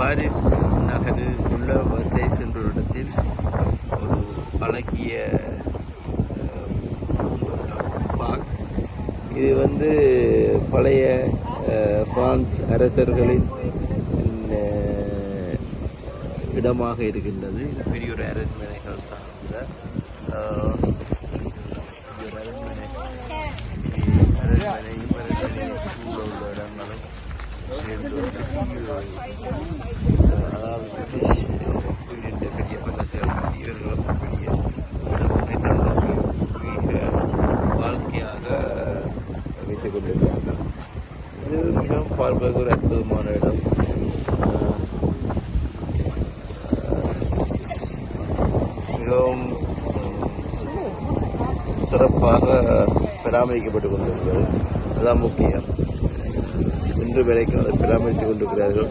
Paris நகரில் உள்ள வர்சைஸ் என்ற இடத்தில் ஒரு அழகிய பார்க். இது பழைய பிரான்ஸ் அரசர்களின் இடமாக இருக்கின்றது. பெரிய ஒரு அரண்மனைகள் சார்ந்த அரண்மனையும் உள்ள இடங்களும் சேர்ந்து அதாவது பிரிட்டிஷ் பெரிய பல்லசியல் இவர்களும் பெரிய வாழ்க்கையாக வைத்துக் கொண்டிருக்கிறார்கள். இது மிகவும் பார்ப்பதற்கு ஒரு அற்புதமான இடம். மிகவும் சிறப்பாக பராமரிக்கப்பட்டுக் கொண்டிருக்கிறது. அதுதான் முக்கியம். இன்று வரைக்கும் அதை பராமரித்துக் கொண்டிருக்கிறார்கள்.